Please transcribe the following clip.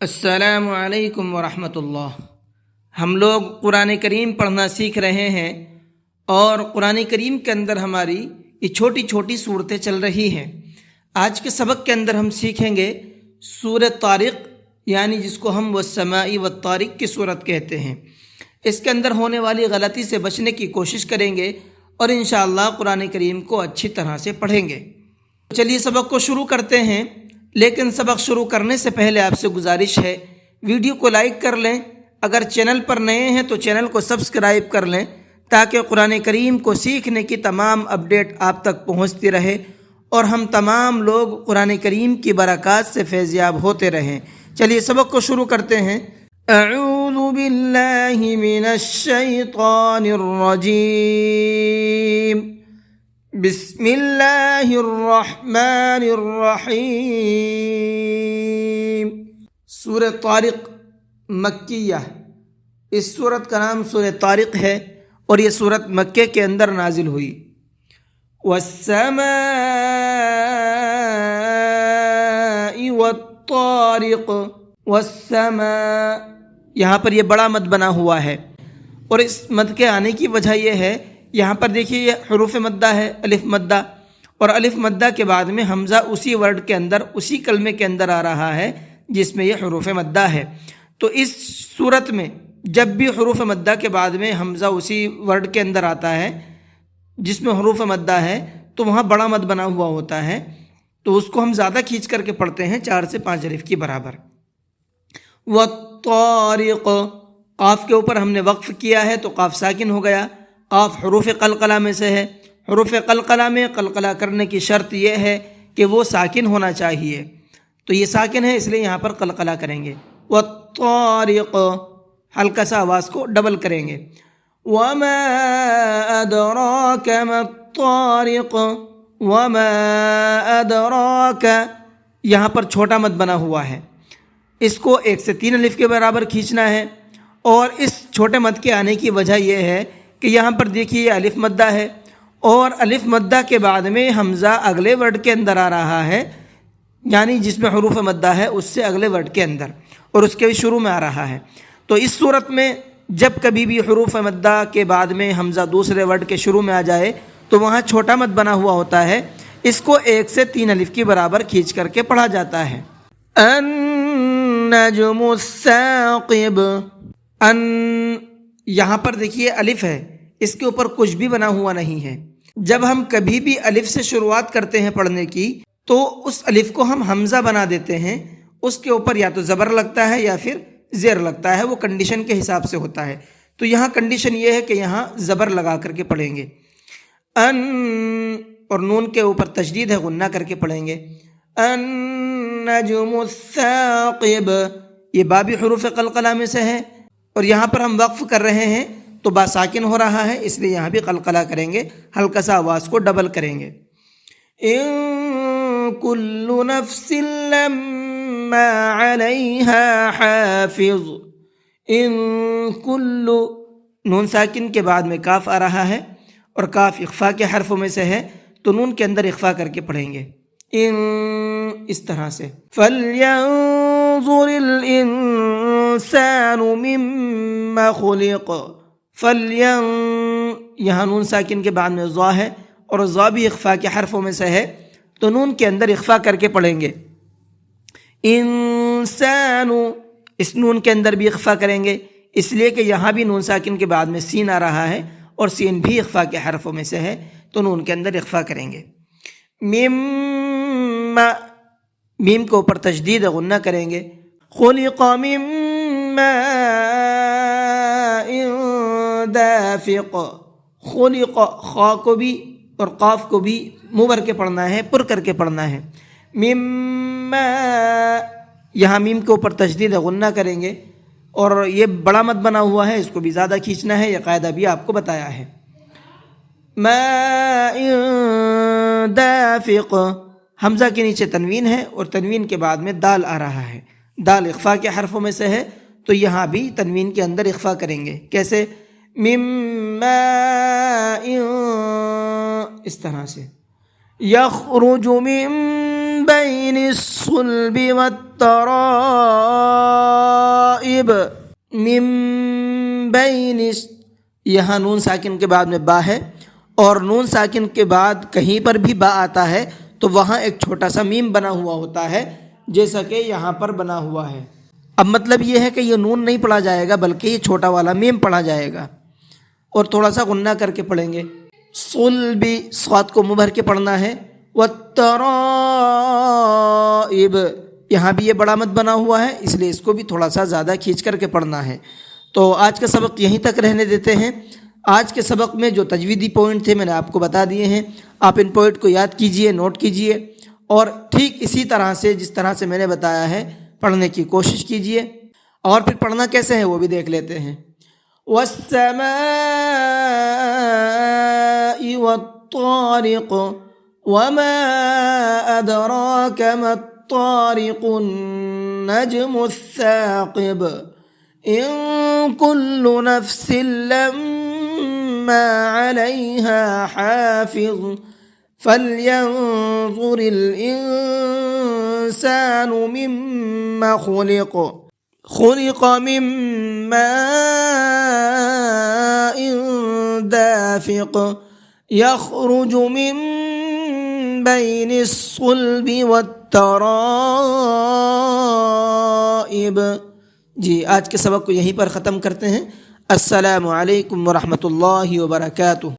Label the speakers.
Speaker 1: السلام علیکم ورحمۃ اللہ۔ ہم لوگ قرآن کریم پڑھنا سیکھ رہے ہیں اور قرآن کریم کے اندر ہماری یہ چھوٹی چھوٹی صورتیں چل رہی ہیں۔ آج کے سبق کے اندر ہم سیکھیں گے سورہ طارق، یعنی جس کو ہم والسماء والطارق کی صورت کہتے ہیں۔ اس کے اندر ہونے والی غلطی سے بچنے کی کوشش کریں گے اور انشاءاللہ قرآن کریم کو اچھی طرح سے پڑھیں گے۔ چلیے سبق کو شروع کرتے ہیں، لیکن سبق شروع کرنے سے پہلے آپ سے گزارش ہے ویڈیو کو لائک کر لیں، اگر چینل پر نئے ہیں تو چینل کو سبسکرائب کر لیں تاکہ قرآن کریم کو سیکھنے کی تمام اپڈیٹ آپ تک پہنچتی رہے اور ہم تمام لوگ قرآن کریم کی برکات سے فیضیاب ہوتے رہیں۔ چلیے سبق کو شروع کرتے ہیں۔ اعوذ باللہ من الشیطان الرجیم، بسم اللہ الرحمن الرحیم۔ سورہ طارق مکیہ، اس سورت کا نام سورہ طارق ہے اور یہ سورت مکے کے اندر نازل ہوئی۔ والسماء والطارق، والسماء یہاں پر یہ بڑا مد بنا ہوا ہے، اور اس مد کے آنے کی وجہ یہ ہے، یہاں پر دیکھیے یہ حروف مدہ ہے، الف مدہ، اور الف مدہ کے بعد میں حمزہ اسی ورڈ کے اندر، اسی کلمے کے اندر آ رہا ہے جس میں یہ حروف مدہ ہے۔ تو اس صورت میں جب بھی حروف مدہ کے بعد میں حمزہ اسی ورڈ کے اندر آتا ہے جس میں حروف مدہ ہے تو وہاں بڑا مد بنا ہوا ہوتا ہے، تو اس کو ہم زیادہ کھینچ کر کے پڑھتے ہیں 4 سے 5 الف کی برابر۔ والطارق، قاف کے اوپر ہم نے وقف کیا ہے تو قاف ساکن ہو گیا۔ قاف حروف قلقلہ میں سے ہے، حروف قلقلہ میں قلقلہ کرنے کی شرط یہ ہے کہ وہ ساکن ہونا چاہیے، تو یہ ساکن ہے اس لیے یہاں پر قلقلہ کریں گے۔ والطارق، ہلکا سا آواز کو ڈبل کریں گے۔ وما ادراک ما الطارق، وما ادراک، یہاں پر چھوٹا مد بنا ہوا ہے، اس کو 1 سے 3 الف کے برابر کھینچنا ہے، اور اس چھوٹے مد کے آنے کی وجہ یہ ہے کہ یہاں پر دیکھیے یہ الف مدہ ہے، اور الف مدہ کے بعد میں حمزہ اگلے ورڈ کے اندر آ رہا ہے، یعنی جس میں حروف مدہ ہے اس سے اگلے ورڈ کے اندر، اور اس کے بھی شروع میں آ رہا ہے۔ تو اس صورت میں جب کبھی بھی حروف مدہ کے بعد میں حمزہ دوسرے ورڈ کے شروع میں آ جائے تو وہاں چھوٹا مد بنا ہوا ہوتا ہے، اس کو 1 سے 3 الف کی برابر کھینچ کر کے پڑھا جاتا ہے۔ النجم الثاقب، ان یہاں پر دیکھیے الف ہے، اس کے اوپر کچھ بھی بنا ہوا نہیں ہے۔ جب ہم کبھی بھی الف سے شروعات کرتے ہیں پڑھنے کی تو اس الف کو ہم حمزہ بنا دیتے ہیں، اس کے اوپر یا تو زبر لگتا ہے یا پھر زیر لگتا ہے، وہ کنڈیشن کے حساب سے ہوتا ہے۔ تو یہاں کنڈیشن یہ ہے کہ یہاں زبر لگا کر کے پڑھیں گے، ان، اور نون کے اوپر تشدید ہے، غنہ کر کے پڑھیں گے۔ النجم الثاقب، یہ با بھی حروف قلقلہ میں سے ہے، اور یہاں پر ہم وقف کر رہے ہیں تو با ساکن ہو رہا ہے، اس لیے یہاں بھی قلقلہ کریں گے، ہلکا سا آواز کو ڈبل کریں گے۔ ان کل نفس لما علیہا حافظ، ان کل، نون ساکن کے بعد میں کاف آ رہا ہے، اور کاف اخفا کے حرفوں میں سے ہے تو نون کے اندر اخفا کر کے پڑھیں گے، ان، اس طرح سے۔ فَلْيَنظُرِ الْإِنسَانُ مِمَّا خُلِقَ، فَلْيَن، یہاں نون ساکن کے بعد میں ضا ہے، اور ضا بھی اخفا کے حرفوں میں سے ہے تو نون کے اندر اخفا کر کے پڑھیں گے۔ انسان، اس نون کے اندر بھی اخفا کریں گے، اس لیے کہ یہاں بھی نون ساکن کے بعد میں سین آ رہا ہے، اور سین بھی اخفا کے حرفوں میں سے ہے تو نون کے اندر اخفا کریں گے۔ مما، میم کے اوپر تشدید غنہ کریں گے۔ خلق من ماء دافق، خلق، خا کو بھی اور قاف کو بھی مبر کے پڑھنا ہے، پر کر کے پڑھنا ہے۔ مما، یہاں میم کے اوپر تشدید غنہ کریں گے، اور یہ بڑا مد بنا ہوا ہے، اس کو بھی زیادہ کھینچنا ہے، یہ قاعدہ بھی آپ کو بتایا ہے۔ ماء دافق، حمزہ کے نیچے تنوین ہے اور تنوین کے بعد میں دال آ رہا ہے، دال اخفا کے حرفوں میں سے ہے تو یہاں بھی تنوین کے اندر اخفا کریں گے۔ کیسے؟ مما، اس طرح سے۔ یخرج من بین الصلب والترائب، الثاقب من بین یہاں نون ساکن کے بعد میں با ہے اور نون ساکن کے بعد کہیں پر بھی با آتا ہے تو وہاں ایک چھوٹا سا میم بنا ہوا ہوتا ہے جیسا کہ یہاں پر بنا ہوا ہے. اب مطلب یہ ہے کہ یہ نون نہیں پڑھا جائے گا بلکہ یہ چھوٹا والا میم پڑھا جائے گا اور تھوڑا سا غنہ کر کے پڑھیں گے. صلبی صاد کو منہ بھر کے پڑھنا ہے. والترائب یہاں بھی یہ بڑا مد بنا ہوا ہے اس لیے اس کو بھی تھوڑا سا زیادہ کھینچ کر کے پڑھنا ہے. تو آج کا سبق یہیں تک رہنے دیتے ہیں. آج کے سبق میں جو تجویدی پوائنٹ تھے میں نے آپ کو بتا دیے ہیں. آپ ان پوائنٹ کو یاد کیجئے, نوٹ کیجئے اور ٹھیک اسی طرح سے جس طرح سے میں نے بتایا ہے پڑھنے کی کوشش کیجئے. اور پھر پڑھنا کیسے ہے وہ بھی دیکھ لیتے ہیں. والسماء والطارق وما أدراك ما الطارق النجم الثاقب إن كل نفس لما عليها حافظ فلينظر الإنسان مما خلق من ماء دافق يخرج من بين الصلب والترائب. جی آج کے سبق کو یہیں پر ختم کرتے ہیں. السلام علیکم ورحمۃ اللہ وبرکاتہ.